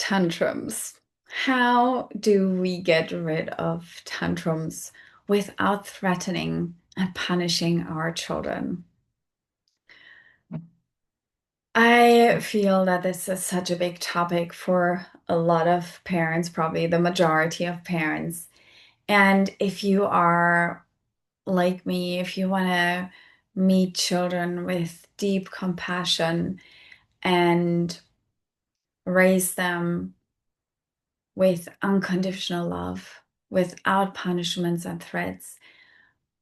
Tantrums. How do we get rid of tantrums without threatening and punishing our children? I feel that this is such a big topic for a lot of parents, probably the majority of parents. And if you are like me, if you want to meet children with deep compassion and raise them with unconditional love, without punishments and threats,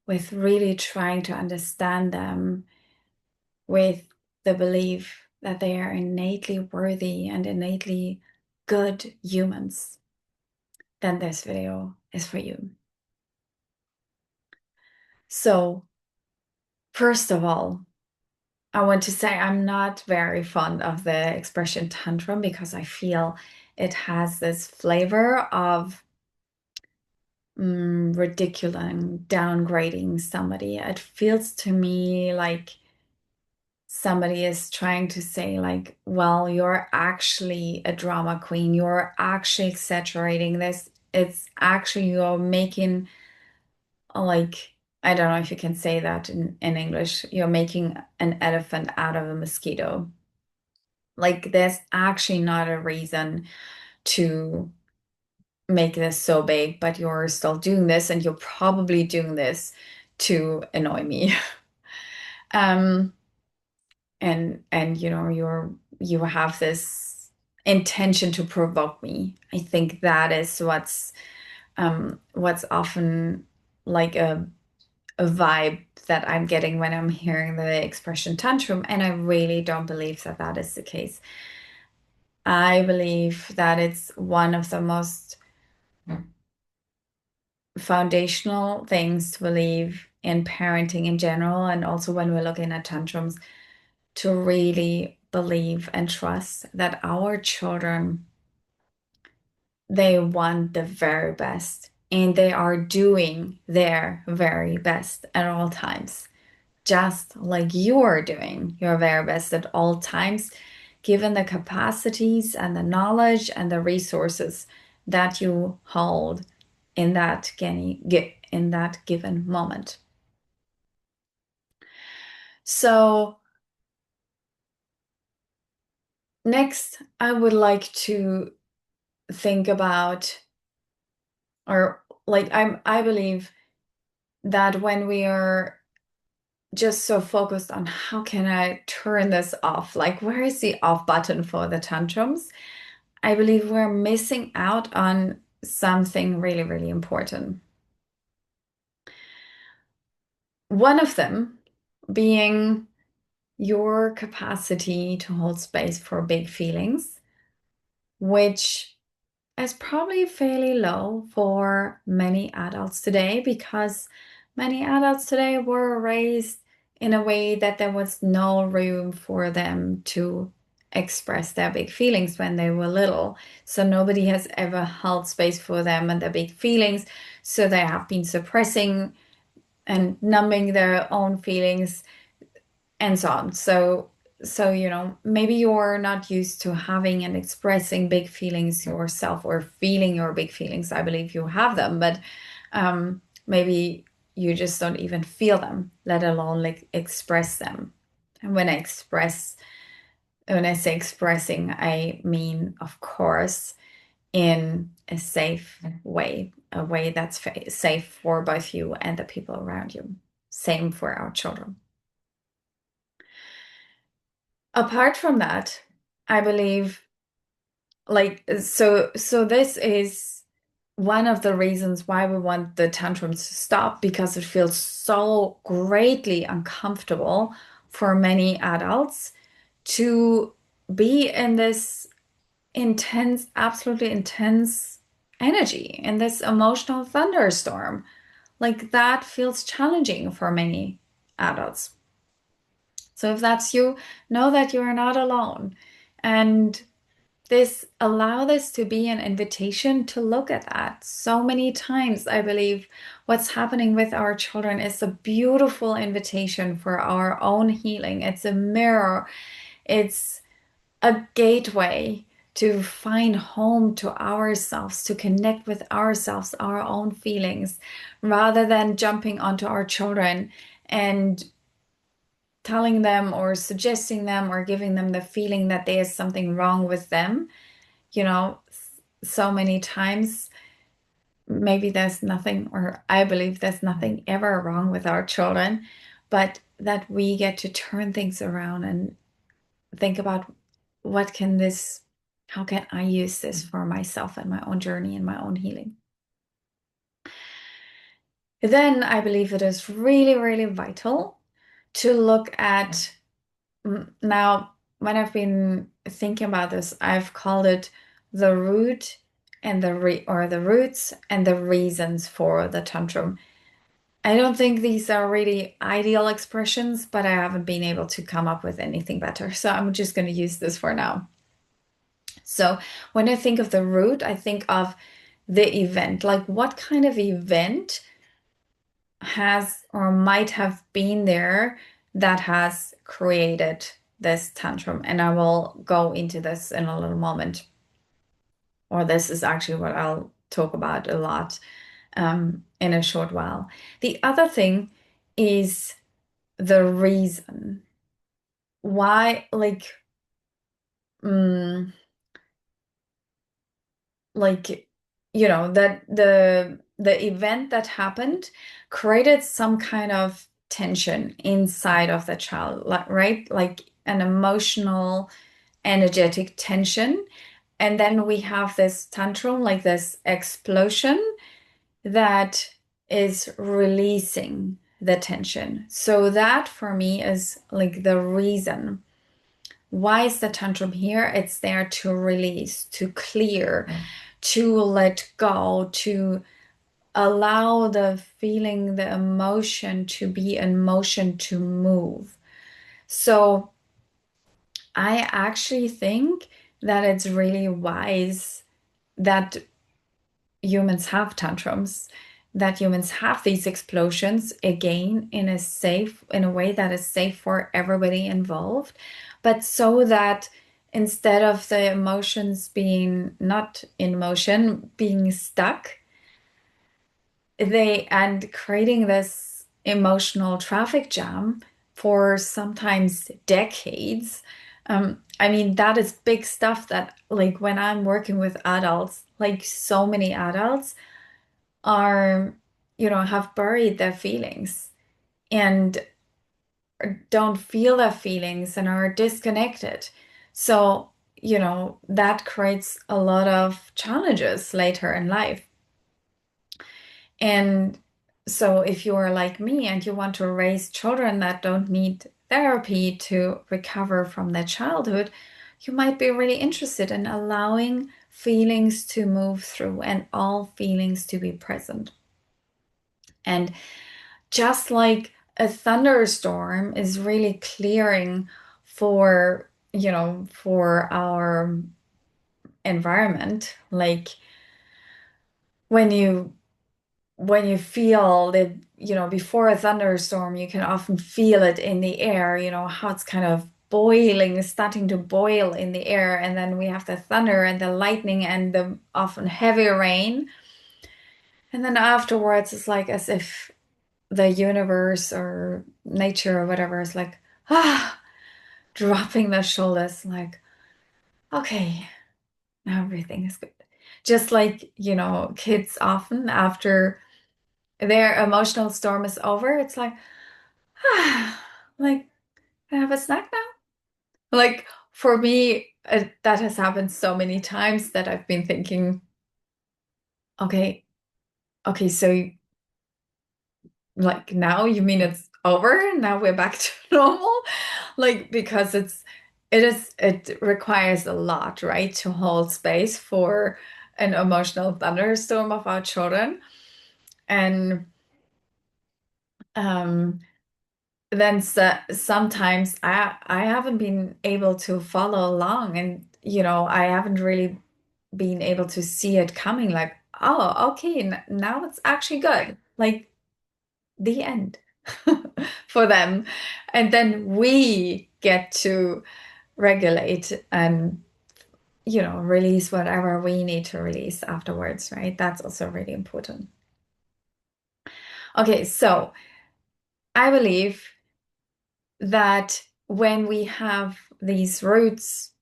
with really trying to understand them, with the belief that they are innately worthy and innately good humans, then this video is for you. So, first of all, I want to say I'm not very fond of the expression tantrum because I feel it has this flavor of ridiculing, downgrading somebody. It feels to me like somebody is trying to say, like, well, you're actually a drama queen. You're actually exaggerating this. It's actually you're making, like, I don't know if you can say that in English. You're making an elephant out of a mosquito. Like, there's actually not a reason to make this so big, but you're still doing this, and you're probably doing this to annoy me. Um, and you have this intention to provoke me. I think that is what's often like a vibe that I'm getting when I'm hearing the expression tantrum, and I really don't believe that that is the case. I believe that it's one of the most foundational things to believe in parenting in general, and also when we're looking at tantrums, to really believe and trust that our children, they want the very best and they are doing their very best at all times, just like you are doing your very best at all times, given the capacities and the knowledge and the resources that you hold in that given moment. So next, I would like to think about, or like I believe that when we are just so focused on how can I turn this off, like where is the off button for the tantrums, I believe we're missing out on something really, really important. One of them being your capacity to hold space for big feelings, which is probably fairly low for many adults today, because many adults today were raised in a way that there was no room for them to express their big feelings when they were little. So nobody has ever held space for them and their big feelings. So they have been suppressing and numbing their own feelings and so on. So maybe you're not used to having and expressing big feelings yourself, or feeling your big feelings. I believe you have them, but maybe you just don't even feel them, let alone like express them. And when I say expressing, I mean, of course, in a safe way, a way that's safe for both you and the people around you. Same for our children. Apart from that, I believe, like, so this is one of the reasons why we want the tantrums to stop, because it feels so greatly uncomfortable for many adults to be in this intense, absolutely intense energy, in this emotional thunderstorm. Like, that feels challenging for many adults. So if that's you, know that you are not alone. And allow this to be an invitation to look at that. So many times, I believe what's happening with our children is a beautiful invitation for our own healing. It's a mirror. It's a gateway to find home to ourselves, to connect with ourselves, our own feelings, rather than jumping onto our children and telling them or suggesting them or giving them the feeling that there's something wrong with them. You know, so many times, maybe there's nothing, or I believe there's nothing ever wrong with our children, but that we get to turn things around and think about what can this, how can I use this for myself and my own journey and my own healing. Then I believe it is really, really vital to look at now, when I've been thinking about this, I've called it the root and the roots and the reasons for the tantrum. I don't think these are really ideal expressions, but I haven't been able to come up with anything better. So I'm just going to use this for now. So when I think of the root, I think of the event, like what kind of event has or might have been there that has created this tantrum. And I will go into this in a little moment. Or this is actually what I'll talk about a lot in a short while. The other thing is the reason why, mm, like that the event that happened created some kind of tension inside of the child, like, right, like an emotional energetic tension, and then we have this tantrum, like this explosion that is releasing the tension. So that for me is like the reason. Why is the tantrum here? It's there to release, to clear, to let go, to allow the feeling, the emotion to be in motion, to move. So I actually think that it's really wise that humans have tantrums, that humans have these explosions again in a way that is safe for everybody involved, but so that instead of the emotions being not in motion, being stuck, and creating this emotional traffic jam for sometimes decades. I mean, that is big stuff that, like, when I'm working with adults, like so many adults are, have buried their feelings and don't feel their feelings and are disconnected. So, that creates a lot of challenges later in life. And so if you are like me and you want to raise children that don't need therapy to recover from their childhood, you might be really interested in allowing feelings to move through and all feelings to be present. And just like a thunderstorm is really clearing for our environment, like when you feel that, before a thunderstorm, you can often feel it in the air, how it's kind of boiling, starting to boil in the air. And then we have the thunder and the lightning and the often heavy rain. And then afterwards, it's like as if the universe or nature or whatever is like, dropping the shoulders, like, okay, now everything is good. Just like, kids often after their emotional storm is over, it's like, like, can I have a snack now? Like, for me, that has happened so many times that I've been thinking, okay, okay, so like now you mean it's over? Now we're back to normal? Like, because it requires a lot, right, to hold space for an emotional thunderstorm of our children. And um then sometimes I haven't been able to follow along, and I haven't really been able to see it coming, like, oh, okay, now it's actually good, like the end for them. And then we get to regulate and release whatever we need to release afterwards, right? That's also really important. Okay, so I believe that when we have these roots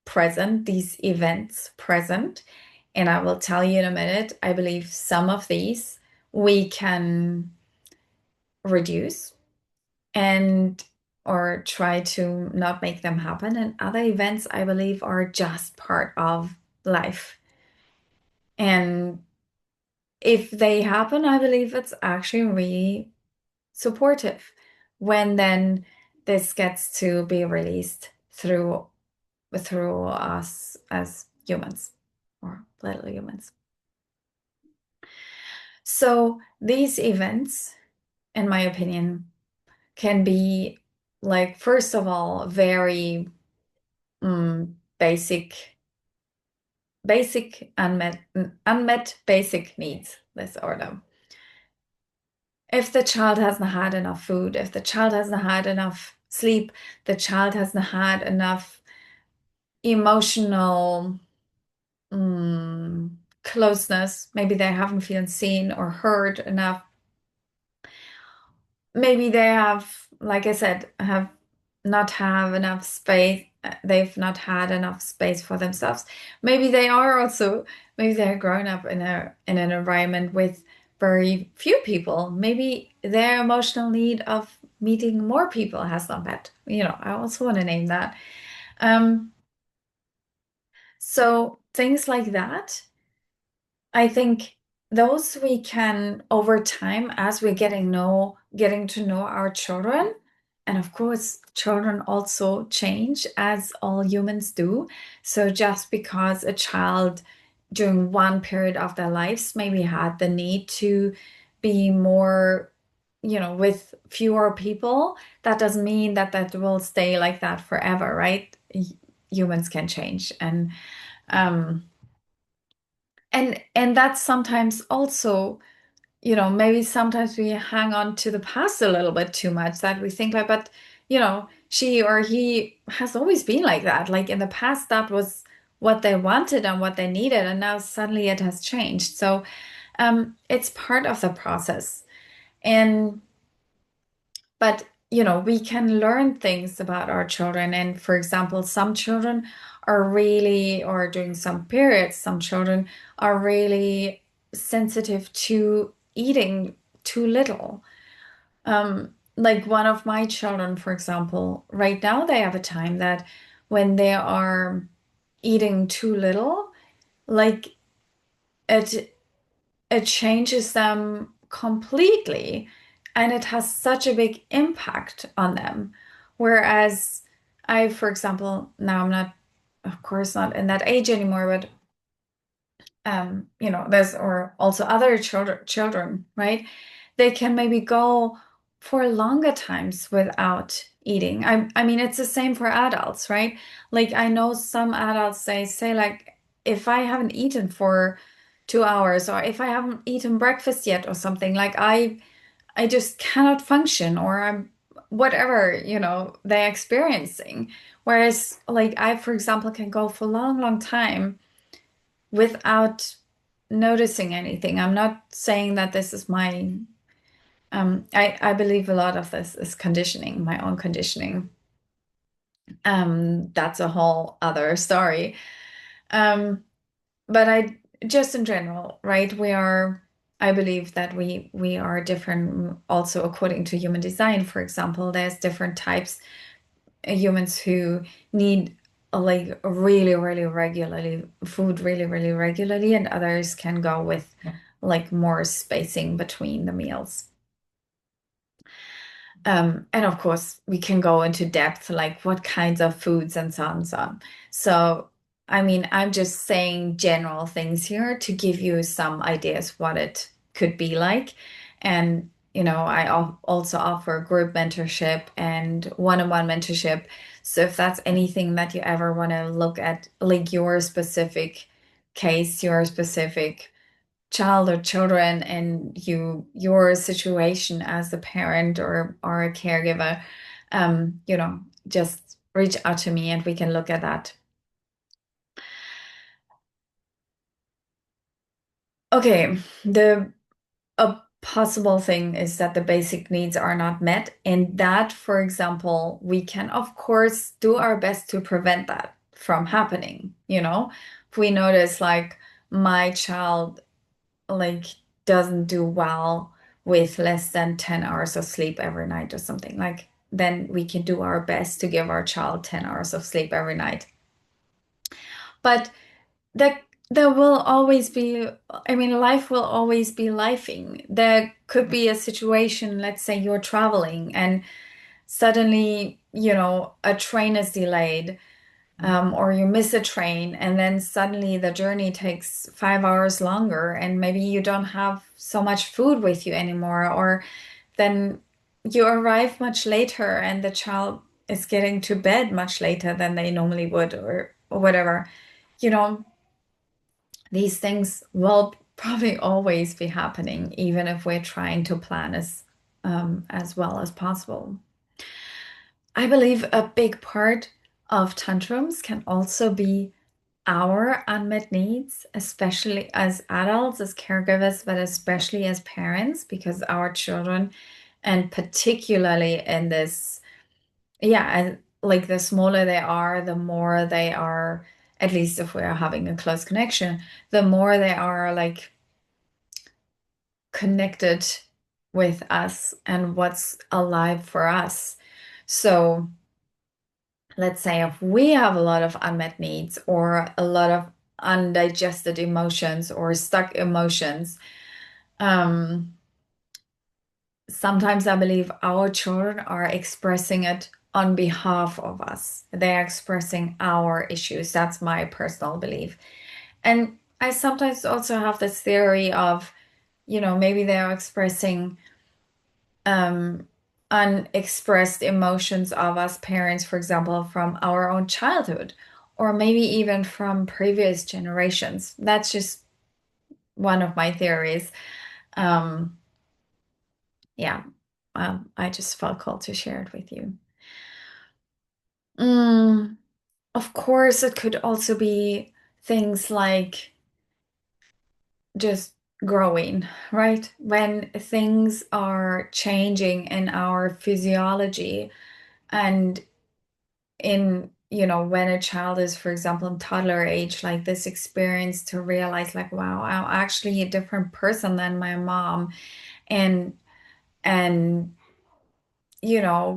present, these events present, and I will tell you in a minute, I believe some of these we can reduce and or try to not make them happen. And other events, I believe, are just part of life. And if they happen, I believe it's actually really supportive when then this gets to be released through us as humans or little humans. So these events, in my opinion, can be like, first of all, very basic, unmet basic needs disorder. If the child hasn't had enough food, if the child hasn't had enough sleep, the child hasn't had enough emotional mm, closeness, maybe they haven't felt seen or heard enough. Maybe they have, like I said, have not have enough space. They've not had enough space for themselves. Maybe they're growing up in an environment with very few people. Maybe their emotional need of meeting more people has not met. I also want to name that. Um, so things like that. I think those we can over time as we're getting to know our children. And of course, children also change as all humans do. So just because a child during one period of their lives maybe had the need to be more, with fewer people, that doesn't mean that that will stay like that forever, right? Humans can change. Um and that's sometimes also, maybe sometimes we hang on to the past a little bit too much that we think like, but she or he has always been like that. Like in the past, that was what they wanted and what they needed, and now suddenly it has changed. So it's part of the process. And but we can learn things about our children. And for example, some children are really, or during some periods, some children are really sensitive to eating too little. Like one of my children, for example, right now they have a time that when they are eating too little, like it it changes them completely and it has such a big impact on them. Whereas I, for example, now I'm not, of course, not in that age anymore, but there's or also other children, right? They can maybe go for longer times without eating. I mean, it's the same for adults, right? Like I know some adults, they say like, if I haven't eaten for 2 hours or if I haven't eaten breakfast yet or something, like I just cannot function or I'm whatever, they're experiencing. Whereas like I, for example, can go for a long, long time without noticing anything. I'm not saying that this is my I believe a lot of this is conditioning, my own conditioning. That's a whole other story. Um, but I just in general, right? I believe that we are different also according to human design. For example, there's different types humans who need like really, really regularly food really, really regularly, and others can go with like more spacing between the meals. And of course, we can go into depth, like what kinds of foods and so on and so on. So, I mean, I'm just saying general things here to give you some ideas what it could be like. And, I also offer group mentorship and one-on-one mentorship. So if that's anything that you ever want to look at, like your specific case, your specific child or children and your situation as a parent or a caregiver, just reach out to me and we can look at that. Okay, the a possible thing is that the basic needs are not met, and that, for example, we can of course do our best to prevent that from happening, you know? If we notice like my child like doesn't do well with less than 10 hours of sleep every night or something, like then we can do our best to give our child 10 hours of sleep every night. But there, there will always be, I mean, life will always be lifing. There could be a situation, let's say you're traveling and suddenly, a train is delayed, or you miss a train, and then suddenly the journey takes 5 hours longer, and maybe you don't have so much food with you anymore, or then you arrive much later and the child is getting to bed much later than they normally would, or whatever. You know, these things will probably always be happening, even if we're trying to plan as well as possible. I believe a big part of tantrums can also be our unmet needs, especially as adults, as caregivers, but especially as parents, because our children, and particularly in this, yeah, and like the smaller they are, the more they are, at least if we're having a close connection, the more they are like connected with us and what's alive for us. So let's say if we have a lot of unmet needs or a lot of undigested emotions or stuck emotions, um, sometimes I believe our children are expressing it on behalf of us. They're expressing our issues. That's my personal belief. And I sometimes also have this theory of, maybe they're expressing um, unexpressed emotions of us parents, for example, from our own childhood, or maybe even from previous generations. That's just one of my theories. Um, yeah, I just felt called to share it with you. Mm, of course, it could also be things like just growing, right? When things are changing in our physiology and when a child is, for example, in toddler age, like this experience to realize like, wow, I'm actually a different person than my mom. And and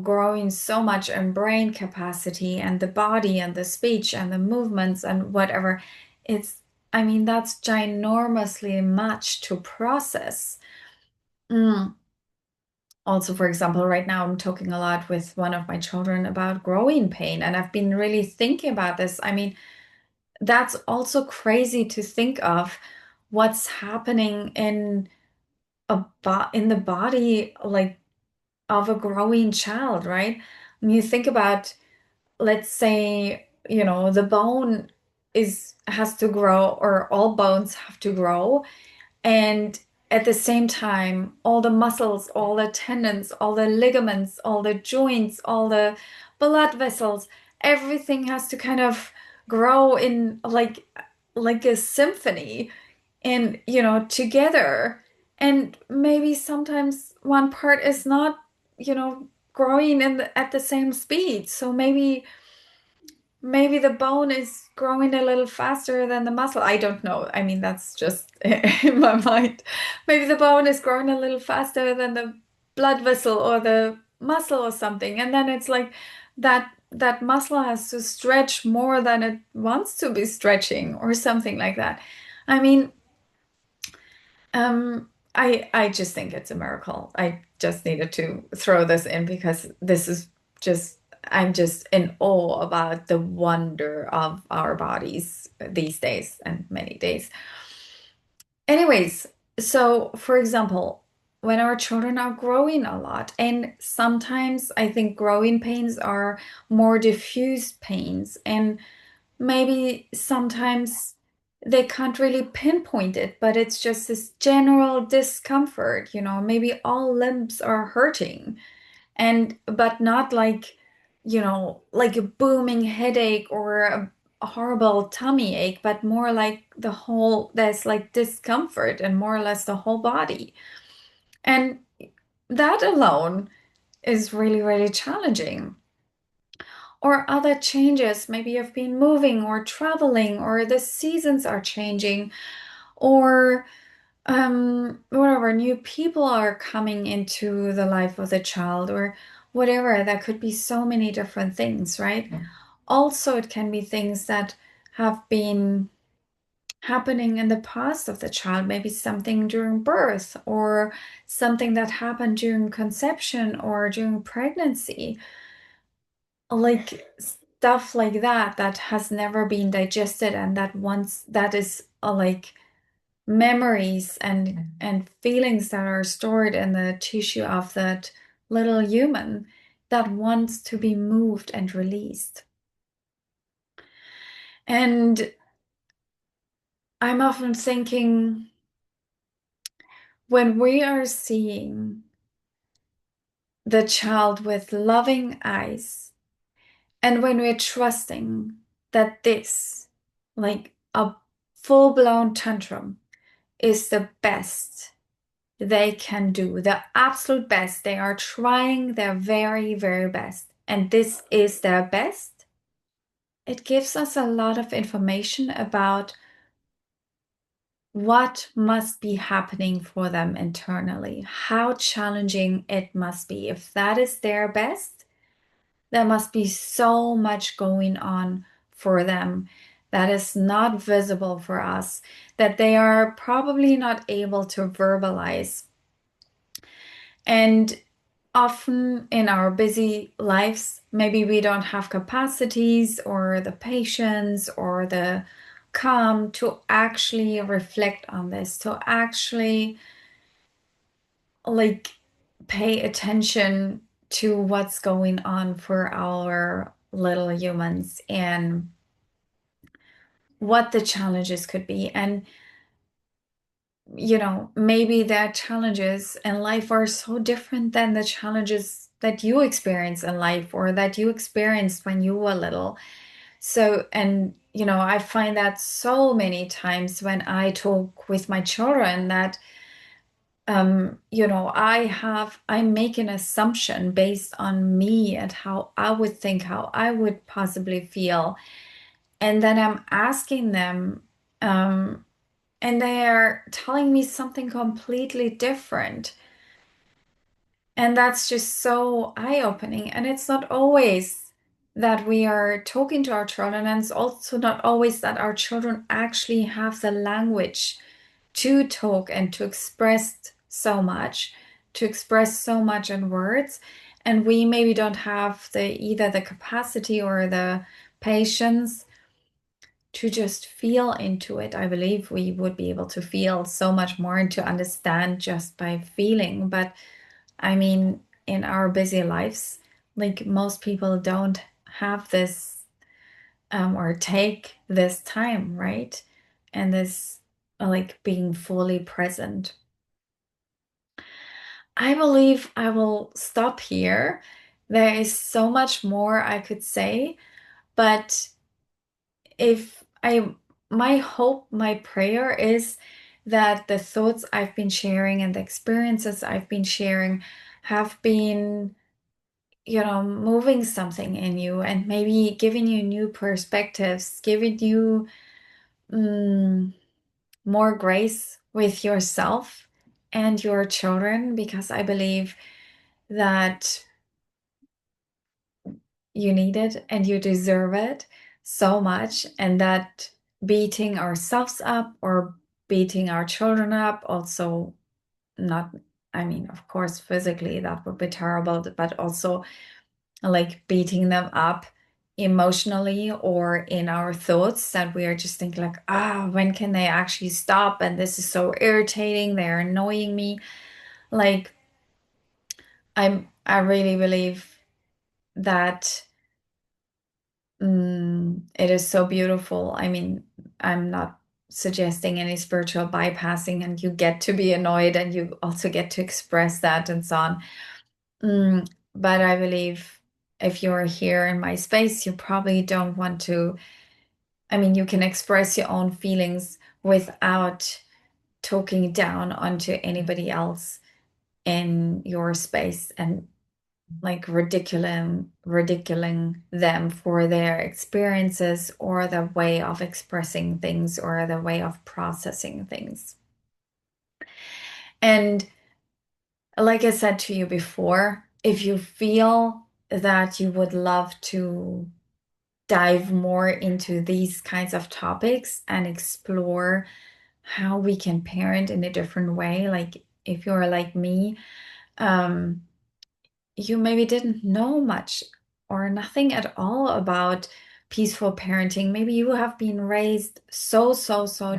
growing so much in brain capacity and the body and the speech and the movements and whatever. It's, I mean, that's ginormously much to process. Mm. Also, for example, right now I'm talking a lot with one of my children about growing pain, and I've been really thinking about this. I mean, that's also crazy to think of what's happening in the body like of a growing child, right? When you think about, let's say, the bone is has to grow, or all bones have to grow, and at the same time, all the muscles, all the tendons, all the ligaments, all the joints, all the blood vessels, everything has to kind of grow in like a symphony and, together. And maybe sometimes one part is not, growing at the same speed. So maybe the bone is growing a little faster than the muscle. I don't know. I mean, that's just in my mind. Maybe the bone is growing a little faster than the blood vessel or the muscle or something. And then it's like that muscle has to stretch more than it wants to be stretching or something like that. I mean, I just think it's a miracle. I just needed to throw this in because this is just I'm just in awe about the wonder of our bodies these days and many days. Anyways, so for example, when our children are growing a lot, and sometimes I think growing pains are more diffuse pains, and maybe sometimes they can't really pinpoint it, but it's just this general discomfort, maybe all limbs are hurting, and but not like, like a booming headache or a horrible tummy ache, but more like there's like discomfort and more or less the whole body. And that alone is really, really challenging. Or other changes, maybe you've been moving or traveling, or the seasons are changing, or whatever, new people are coming into the life of the child, or whatever. That could be so many different things, right? Also, it can be things that have been happening in the past of the child, maybe something during birth, or something that happened during conception or during pregnancy, like stuff like that that has never been digested, and that is like memories and feelings that are stored in the tissue of that little human that wants to be moved and released. And I'm often thinking, when we are seeing the child with loving eyes, and when we're trusting that this, like a full-blown tantrum, is the best they can do, the absolute best. They are trying their very, very best, and this is their best. It gives us a lot of information about what must be happening for them internally, how challenging it must be. If that is their best, there must be so much going on for them that is not visible for us, that they are probably not able to verbalize. And often in our busy lives, maybe we don't have capacities or the patience or the calm to actually reflect on this, to actually like pay attention to what's going on for our little humans and what the challenges could be. And maybe their challenges in life are so different than the challenges that you experience in life or that you experienced when you were little. So, and I find that so many times when I talk with my children that, I make an assumption based on me and how I would think, how I would possibly feel. And then I'm asking them, um, and they are telling me something completely different. And that's just so eye-opening. And it's not always that we are talking to our children, and it's also not always that our children actually have the language to talk and to express so much in words. And we maybe don't have either the capacity or the patience to just feel into it. I believe we would be able to feel so much more and to understand just by feeling. But I mean, in our busy lives, like most people don't have this or take this time, right? And this like being fully present. I believe I will stop here. There is so much more I could say, but if I, my hope, my prayer is that the thoughts I've been sharing and the experiences I've been sharing have been, moving something in you and maybe giving you new perspectives, giving you mm, more grace with yourself and your children, because I believe that you need it and you deserve it so much, and that beating ourselves up or beating our children up also not, I mean, of course, physically that would be terrible, but also like beating them up emotionally or in our thoughts, that we are just thinking like, when can they actually stop? And this is so irritating. They're annoying me. Like, I really believe that it is so beautiful. I mean, I'm not suggesting any spiritual bypassing, and you get to be annoyed and you also get to express that and so on. But I believe if you're here in my space, you probably don't want to I mean, you can express your own feelings without talking down onto anybody else in your space and like ridiculing them for their experiences or the way of expressing things or the way of processing things. And like I said to you before, if you feel that you would love to dive more into these kinds of topics and explore how we can parent in a different way, like if you're like me, um, you maybe didn't know much or nothing at all about peaceful parenting. Maybe you have been raised so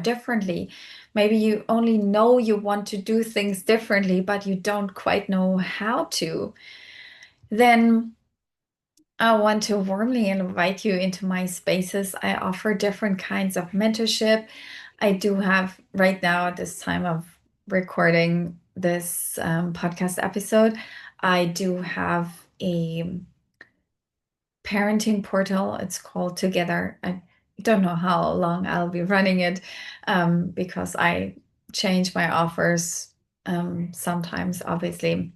differently. Maybe you only know you want to do things differently, but you don't quite know how to. Then I want to warmly invite you into my spaces. I offer different kinds of mentorship. I do have right now at this time of recording this podcast episode, I do have a parenting portal. It's called Together. I don't know how long I'll be running it because I change my offers sometimes, obviously.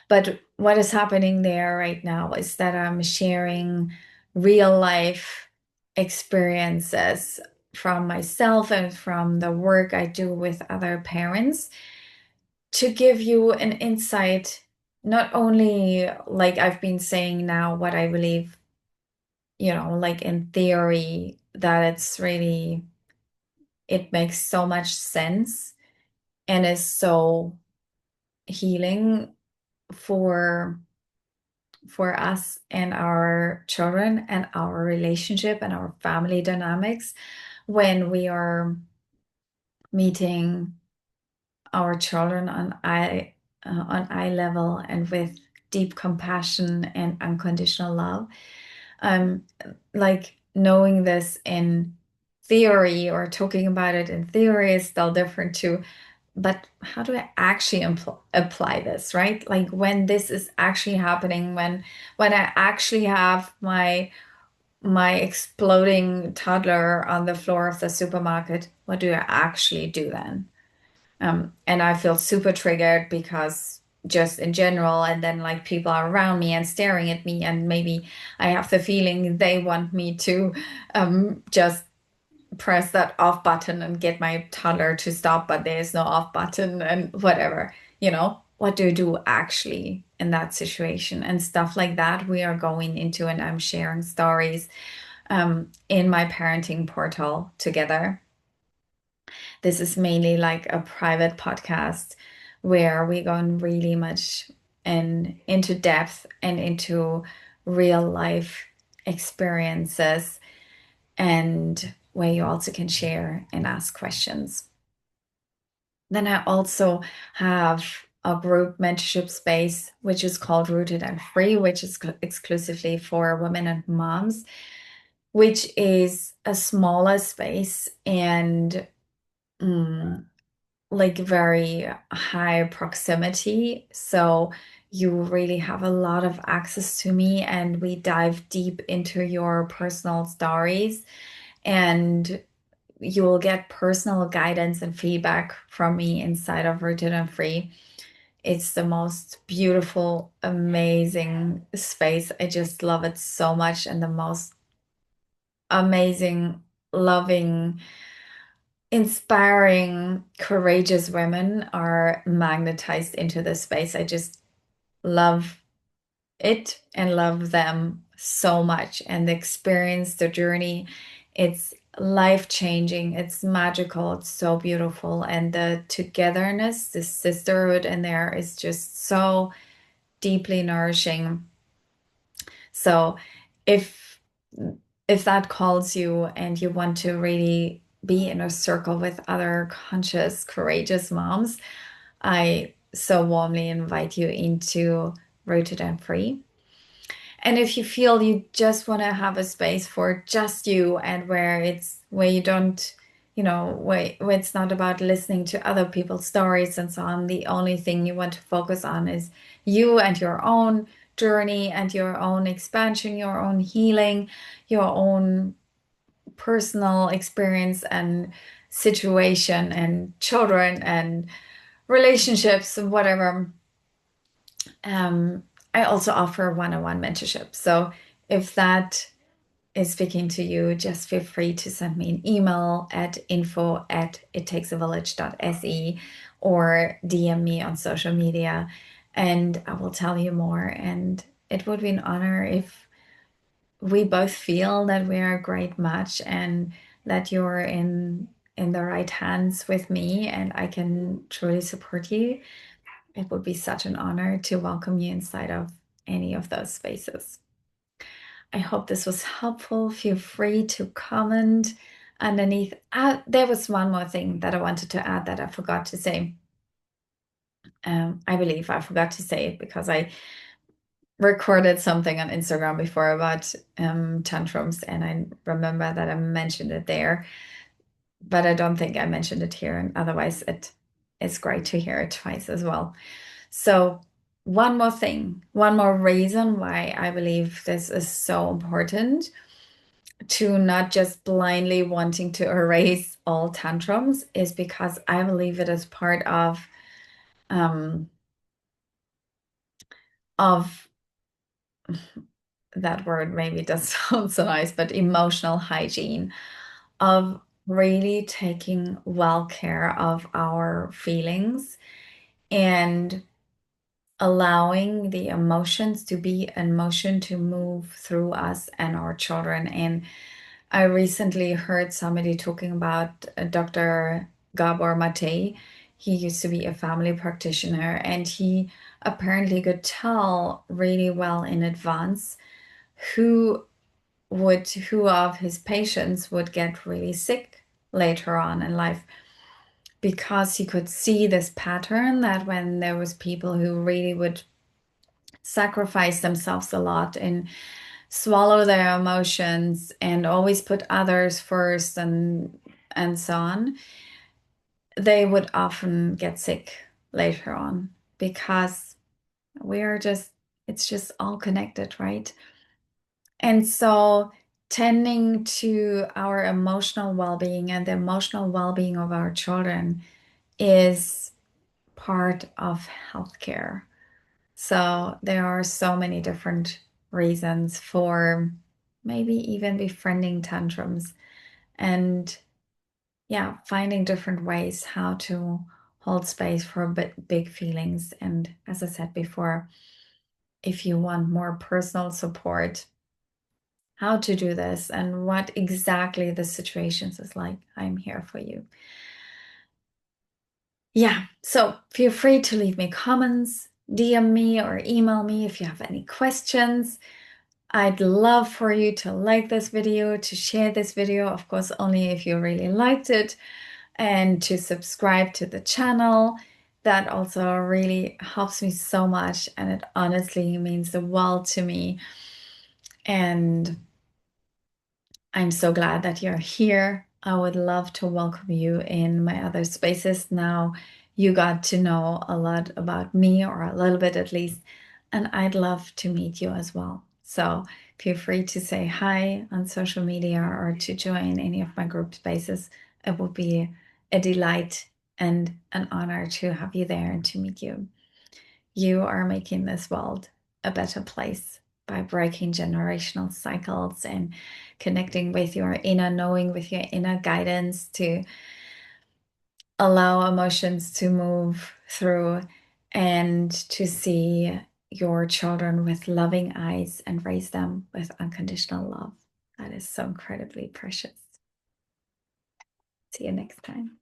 But what is happening there right now is that I'm sharing real life experiences from myself and from the work I do with other parents to give you an insight, not only like I've been saying now, what I believe, like in theory, that it makes so much sense and is so healing for us and our children and our relationship and our family dynamics when we are meeting our children on eye level and with deep compassion and unconditional love. Um, like knowing this in theory or talking about it in theory is still different too. But how do I actually apply this, right? Like when this is actually happening, when I actually have my exploding toddler on the floor of the supermarket, what do I actually do then? And I feel super triggered because just in general, and then like people are around me and staring at me, and maybe I have the feeling they want me to just press that off button and get my toddler to stop, but there's no off button and whatever, what do you do actually in that situation and stuff like that we are going into, and I'm sharing stories in my parenting portal Together. This is mainly like a private podcast where we go in really much and into depth and into real life experiences, and where you also can share and ask questions. Then I also have a group mentorship space, which is called Rooted and Free, which is exclusively for women and moms, which is a smaller space and like very high proximity. So you really have a lot of access to me, and we dive deep into your personal stories, and you will get personal guidance and feedback from me inside of Rooted and Free. It's the most beautiful, amazing space. I just love it so much, and the most amazing, loving, inspiring, courageous women are magnetized into this space. I just love it and love them so much. And the experience, the journey, it's life-changing, it's magical, it's so beautiful. And the togetherness, the sisterhood in there is just so deeply nourishing. So if that calls you and you want to really be in a circle with other conscious, courageous moms, I so warmly invite you into Rooted and Free. And if you feel you just want to have a space for just you, and where you don't, where it's not about listening to other people's stories and so on, the only thing you want to focus on is you and your own journey and your own expansion, your own healing, your own personal experience and situation and children and relationships and whatever, I also offer one-on-one mentorship. So if that is speaking to you, just feel free to send me an email at info@ittakesavillage.se or DM me on social media and I will tell you more. And it would be an honor if we both feel that we are a great match and that you're in the right hands with me and I can truly support you. It would be such an honor to welcome you inside of any of those spaces. I hope this was helpful. Feel free to comment underneath. There was one more thing that I wanted to add that I forgot to say. I believe I forgot to say it because I recorded something on Instagram before about tantrums, and I remember that I mentioned it there, but I don't think I mentioned it here. And otherwise, it's great to hear it twice as well. So, one more thing, one more reason why I believe this is so important to not just blindly wanting to erase all tantrums is because I believe it is part um, of that word maybe does sound so nice, but emotional hygiene, of really taking well care of our feelings and allowing the emotions to be in motion to move through us and our children. And I recently heard somebody talking about Dr. Gabor Mate. He used to be a family practitioner and he apparently could tell really well in advance who who of his patients would get really sick later on in life because he could see this pattern that when there was people who really would sacrifice themselves a lot and swallow their emotions and always put others first and so on, they would often get sick later on because we are just it's just all connected, right? And so tending to our emotional well-being and the emotional well-being of our children is part of healthcare. So there are so many different reasons for maybe even befriending tantrums and yeah, finding different ways how to hold space for big feelings. And as I said before, if you want more personal support, how to do this and what exactly the situations is like, I'm here for you. Yeah, so feel free to leave me comments, DM me or email me if you have any questions. I'd love for you to like this video, to share this video, of course, only if you really liked it, and to subscribe to the channel. That also really helps me so much, and it honestly means the world to me. And I'm so glad that you're here. I would love to welcome you in my other spaces. Now you got to know a lot about me, or a little bit at least, and I'd love to meet you as well. So feel free to say hi on social media or to join any of my group spaces. It would be a delight and an honor to have you there and to meet you. You are making this world a better place by breaking generational cycles and connecting with your inner knowing, with your inner guidance to allow emotions to move through and to see your children with loving eyes and raise them with unconditional love. That is so incredibly precious. See you next time.